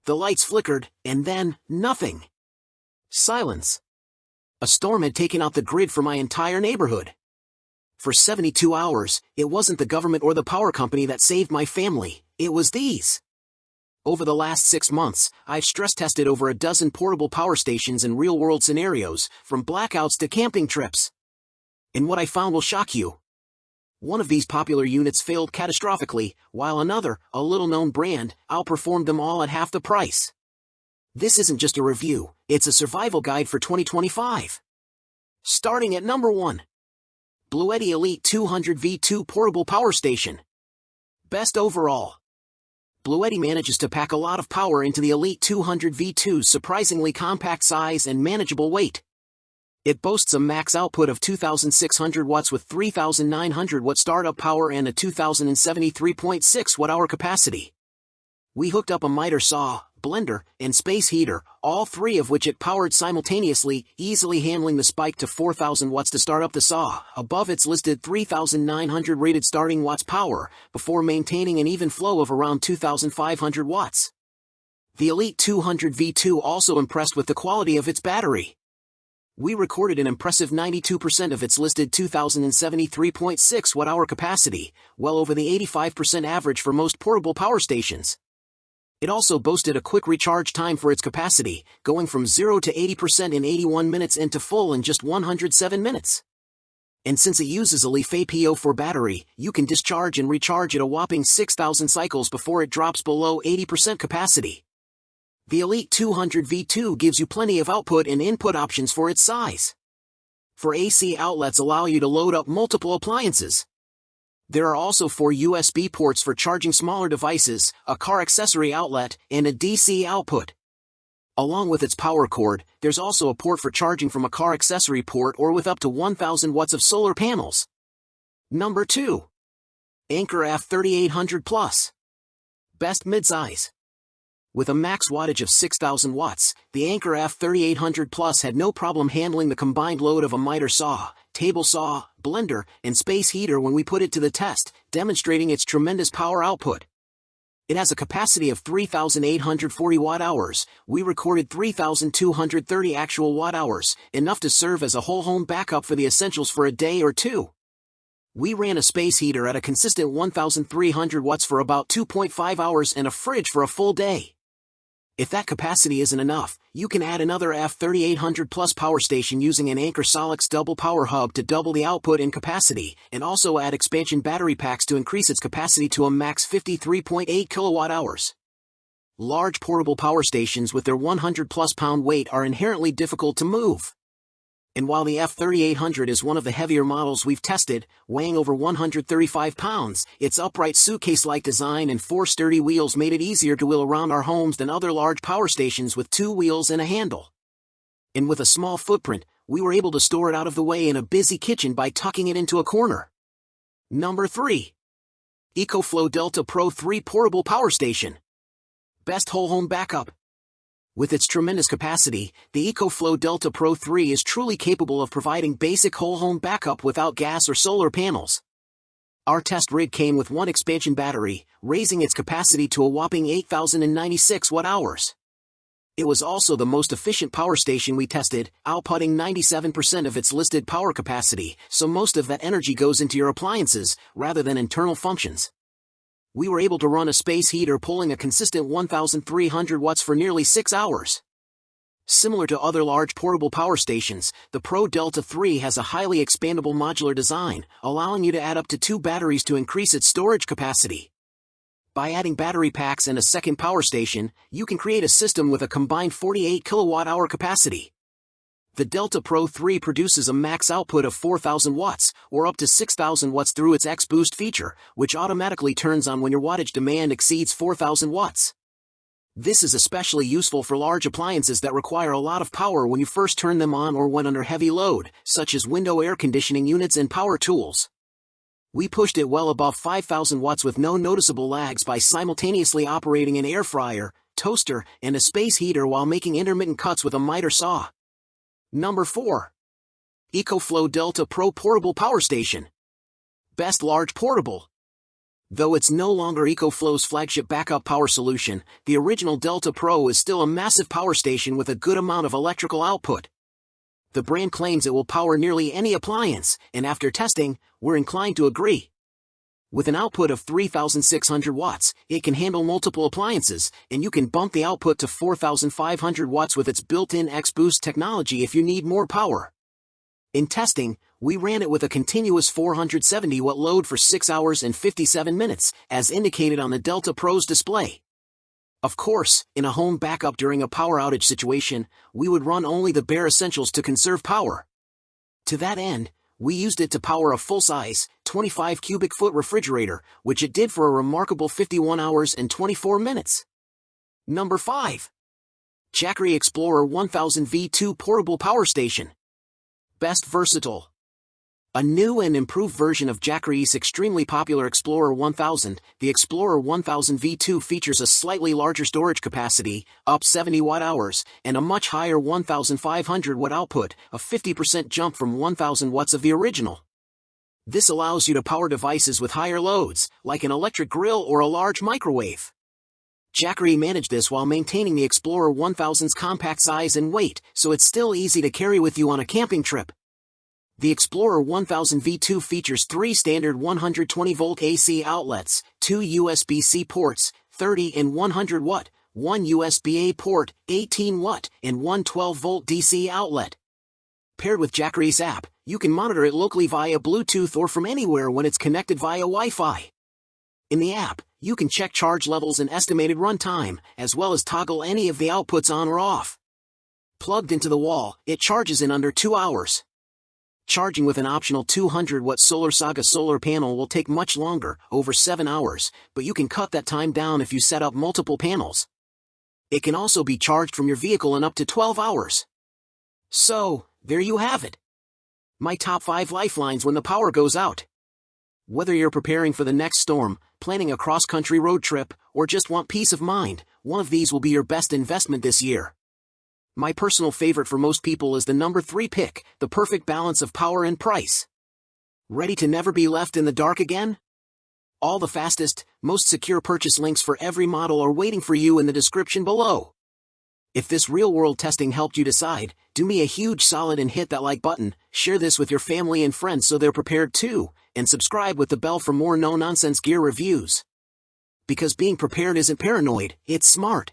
The lights flickered, and then, nothing. Silence. A storm had taken out the grid for my entire neighborhood. For 72 hours, it wasn't the government or the power company that saved my family, it was these. Over the last 6 months, I've stress-tested over a dozen portable power stations in real-world scenarios, from blackouts to camping trips. And what I found will shock you. One of these popular units failed catastrophically, while another, a little-known brand, outperformed them all at half the price. This isn't just a review, it's a survival guide for 2025. Starting at number 1. Bluetti Elite 200 V2 Portable Power Station. Best overall. Bluetti manages to pack a lot of power into the Elite 200 V2's surprisingly compact size and manageable weight. It boasts a max output of 2,600 watts with 3,900 watt startup power and a 2,073.6 watt-hour capacity. We hooked up a miter saw, blender, and space heater, all three of which it powered simultaneously, easily handling the spike to 4,000 watts to start up the saw, above its listed 3,900 rated starting watts power, before maintaining an even flow of around 2,500 watts. The Elite 200 V2 also impressed with the quality of its battery. We recorded an impressive 92% of its listed 2,073.6 watt-hour capacity, well over the 85% average for most portable power stations. It also boasted a quick recharge time for its capacity, going from 0 to 80% in 81 minutes and to full in just 107 minutes. And since it uses a LiFePO4 battery, you can discharge and recharge at a whopping 6,000 cycles before it drops below 80% capacity. The Elite 200 V2 gives you plenty of output and input options for its size. For AC outlets allow you to load up multiple appliances. There are also 4 USB ports for charging smaller devices, a car accessory outlet, and a DC output. Along with its power cord, there's also a port for charging from a car accessory port or with up to 1,000 watts of solar panels. Number 2. Anker F3800 Plus. Best midsize. With a max wattage of 6,000 watts, the Anker F3800 Plus had no problem handling the combined load of a miter saw, table saw, blender, and space heater when we put it to the test, demonstrating its tremendous power output. It has a capacity of 3,840 watt-hours. We recorded 3,230 actual watt-hours, enough to serve as a whole home backup for the essentials for a day or two. We ran a space heater at a consistent 1,300 watts for about 2.5 hours and a fridge for a full day. If that capacity isn't enough, you can add another F3800 Plus power station using an Anker Solix double power hub to double the output and capacity, and also add expansion battery packs to increase its capacity to a max 53.8 kilowatt-hours. Large portable power stations with their 100-plus pound weight are inherently difficult to move. And while the F3800 is one of the heavier models we've tested, weighing over 135 pounds, its upright suitcase-like design and 4 sturdy wheels made it easier to wheel around our homes than other large power stations with 2 wheels and a handle. And with a small footprint, we were able to store it out of the way in a busy kitchen by tucking it into a corner. Number 3. EcoFlow Delta Pro 3 Portable Power Station. Best whole home backup. With its tremendous capacity, the EcoFlow Delta Pro 3 is truly capable of providing basic whole home backup without gas or solar panels. Our test rig came with 1 expansion battery, raising its capacity to a whopping 8,096 watt-hours. It was also the most efficient power station we tested, outputting 97% of its listed power capacity, so most of that energy goes into your appliances, rather than internal functions. We were able to run a space heater pulling a consistent 1,300 watts for nearly 6 hours. Similar to other large portable power stations, the Pro Delta 3 has a highly expandable modular design, allowing you to add up to 2 batteries to increase its storage capacity. By adding battery packs and a second power station, you can create a system with a combined 48 kilowatt-hour capacity. The Delta Pro 3 produces a max output of 4,000 watts, or up to 6,000 watts through its X-Boost feature, which automatically turns on when your wattage demand exceeds 4,000 watts. This is especially useful for large appliances that require a lot of power when you first turn them on or when under heavy load, such as window air conditioning units and power tools. We pushed it well above 5,000 watts with no noticeable lags by simultaneously operating an air fryer, toaster, and a space heater while making intermittent cuts with a miter saw. Number 4. EcoFlow Delta Pro Portable Power Station. Best large portable. Though it's no longer EcoFlow's flagship backup power solution, the original Delta Pro is still a massive power station with a good amount of electrical output. The brand claims it will power nearly any appliance, and after testing, we're inclined to agree. With an output of 3,600 watts, it can handle multiple appliances, and you can bump the output to 4,500 watts with its built-in X-Boost technology if you need more power. In testing, we ran it with a continuous 470-watt load for 6 hours and 57 minutes, as indicated on the Delta Pro's display. Of course, in a home backup during a power outage situation, we would run only the bare essentials to conserve power. To that end, we used it to power a full-size, 25 cubic foot refrigerator, which it did for a remarkable 51 hours and 24 minutes. Number 5. Jackery Explorer 1000 V2 Portable Power Station. Best versatile. A new and improved version of Jackery's extremely popular Explorer 1000, the Explorer 1000 V2 features a slightly larger storage capacity, up 70 watt-hours, and a much higher 1,500 watt output, a 50% jump from 1,000 watts of the original. This allows you to power devices with higher loads, like an electric grill or a large microwave. Jackery managed this while maintaining the Explorer 1000's compact size and weight, so it's still easy to carry with you on a camping trip. The Explorer 1000 V2 features 3 standard 120-volt AC outlets, 2 USB-C ports, 30 and 100 watt, 1 USB-A port, 18 watt, and 1 12-volt DC outlet. Paired with Jackery's app, you can monitor it locally via Bluetooth or from anywhere when it's connected via Wi-Fi. In the app, you can check charge levels and estimated run time, as well as toggle any of the outputs on or off. Plugged into the wall, it charges in under 2 hours. Charging with an optional 200-watt Solar Saga solar panel will take much longer, over 7 hours, but you can cut that time down if you set up multiple panels. It can also be charged from your vehicle in up to 12 hours. So, there you have it. My top 5 lifelines when the power goes out. Whether you're preparing for the next storm, planning a cross-country road trip, or just want peace of mind, one of these will be your best investment this year. My personal favorite for most people is the number 3 pick, the perfect balance of power and price. Ready to never be left in the dark again? All the fastest, most secure purchase links for every model are waiting for you in the description below. If this real-world testing helped you decide, do me a huge solid and hit that like button, share this with your family and friends so they're prepared too, and subscribe with the bell for more no-nonsense gear reviews. Because being prepared isn't paranoid, it's smart.